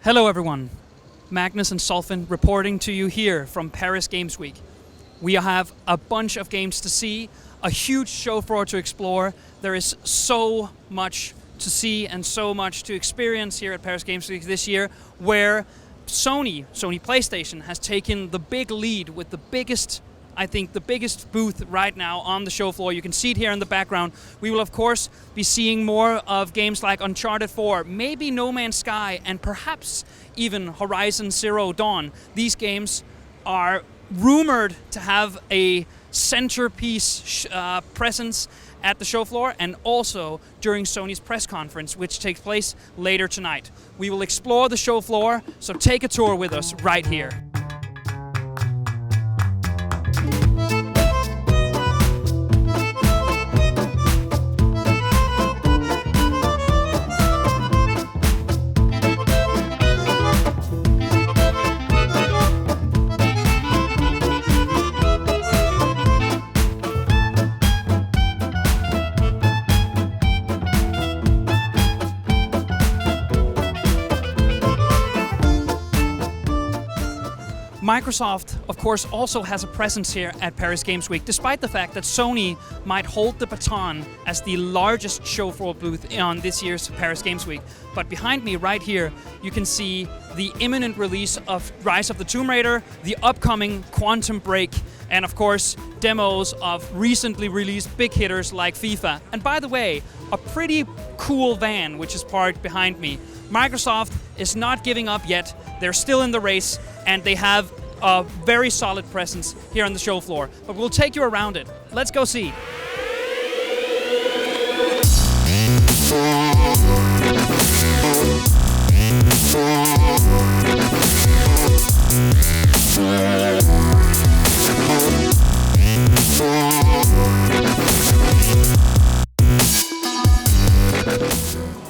Hello everyone, Magnus and Solfin reporting to you here from Paris Games Week. We have a bunch of games to see, a huge show floor to explore. There is so much to see and so much to experience here at Paris Games Week this year, where Sony PlayStation has taken the big lead with the biggest booth right now on the show floor. You can see it here in the background. We will of course be seeing more of games like Uncharted 4, maybe No Man's Sky, and perhaps even Horizon Zero Dawn. These games are rumored to have a centerpiece presence at the show floor and also during Sony's press conference, which takes place later tonight. We will explore the show floor, so take a tour with us right here. Microsoft, of course, also has a presence here at Paris Games Week, despite the fact that Sony might hold the baton as the largest show floor booth on this year's Paris Games Week. But behind me, right here, you can see the imminent release of Rise of the Tomb Raider, the upcoming Quantum Break, and of course, demos of recently released big hitters like FIFA. And by the way, a pretty cool van, which is parked behind me. Microsoft is not giving up yet. They're still in the race, and they have a very solid presence here on the show floor. But we'll take you around it. Let's go see.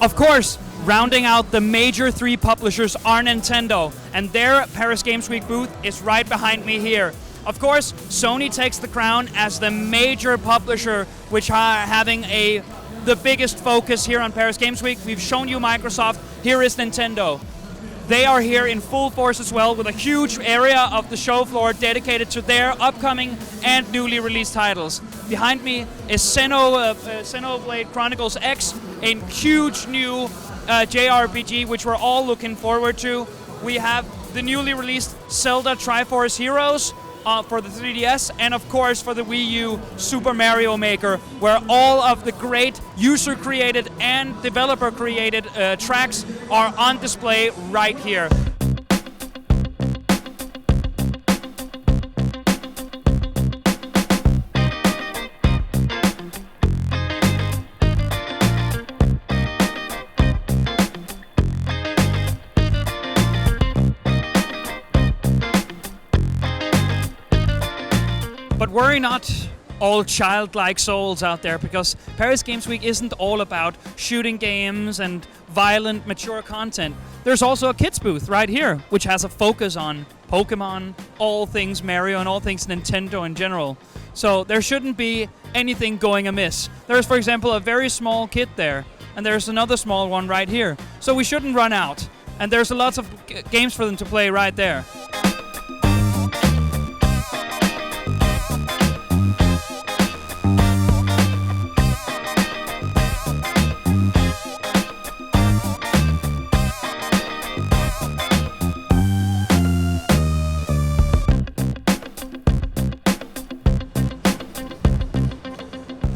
Of course, rounding out the major three publishers are Nintendo, and their Paris Games Week booth is right behind me here. Of course, Sony takes the crown as the major publisher, which are having the biggest focus here on Paris Games Week. We've shown you Microsoft, here is Nintendo. They are here in full force as well, with a huge area of the show floor dedicated to their upcoming and newly released titles. Behind me is Xenoblade Chronicles X, a huge new JRPG, which we're all looking forward to. We have the newly released Zelda Triforce Heroes for the 3DS, and of course for the Wii U, Super Mario Maker, where all of the great user-created and developer-created tracks are on display right here. But worry not, all childlike souls out there, because Paris Games Week isn't all about shooting games and violent, mature content. There's also a kids booth right here, which has a focus on Pokemon, all things Mario, and all things Nintendo in general. So there shouldn't be anything going amiss. There's, for example, a very small kid there, and there's another small one right here. So we shouldn't run out. And there's lots of games for them to play right there.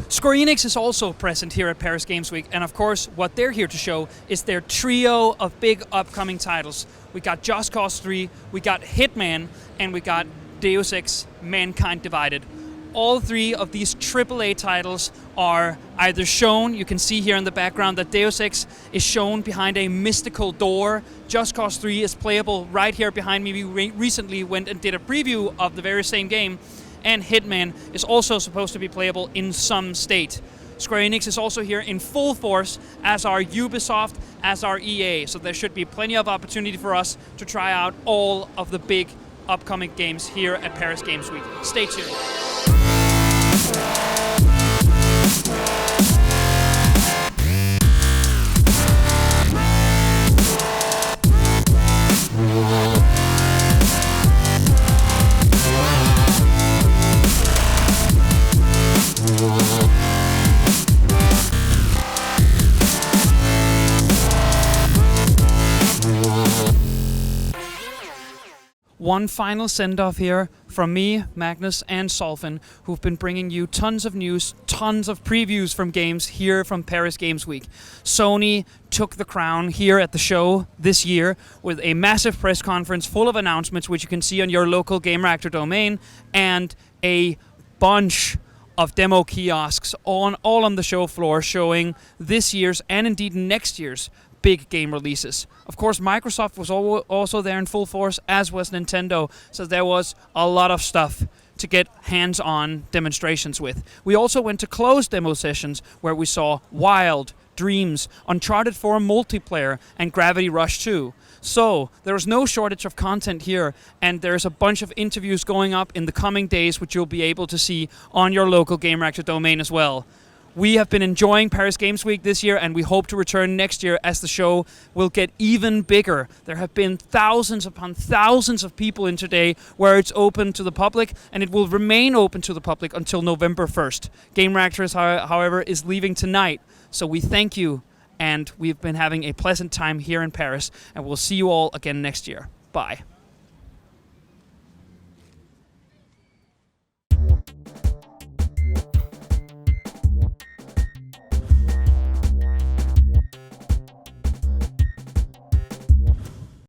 Square Enix is also present here at Paris Games Week, and of course what they're here to show is their trio of big upcoming titles. We got Just Cause 3, we got Hitman, and we got Deus Ex Mankind Divided. All three of these AAA titles are either shown, you can see here in the background that Deus Ex is shown behind a mystical door. Just Cause 3 is playable right here behind me. We recently went and did a preview of the very same game. And Hitman is also supposed to be playable in some state. Square Enix is also here in full force, as are Ubisoft, as are EA. So there should be plenty of opportunity for us to try out all of the big upcoming games here at Paris Games Week. Stay tuned. one final send-off here from me, Magnus, and Solfin, who've been bringing you tons of news, tons of previews from games here from Paris Games Week. Sony took the crown here at the show this year with a massive press conference full of announcements, which you can see on your local Gamereactor domain, and a bunch of demo kiosks all on the show floor showing this year's and indeed next year's big game releases. Of course, Microsoft was also there in full force, as was Nintendo, so there was a lot of stuff to get hands-on demonstrations with. We also went to closed demo sessions where we saw Wild, Dreams, Uncharted 4 multiplayer, and Gravity Rush 2. So, there is no shortage of content here, and there's a bunch of interviews going up in the coming days which you'll be able to see on your local Gamereactor domain as well. We have been enjoying Paris Games Week this year, and we hope to return next year as the show will get even bigger. There have been thousands upon thousands of people in today where it's open to the public, and it will remain open to the public until November 1st. Gamereactor, however, is leaving tonight, so we thank you, and we've been having a pleasant time here in Paris, and we'll see you all again next year. Bye.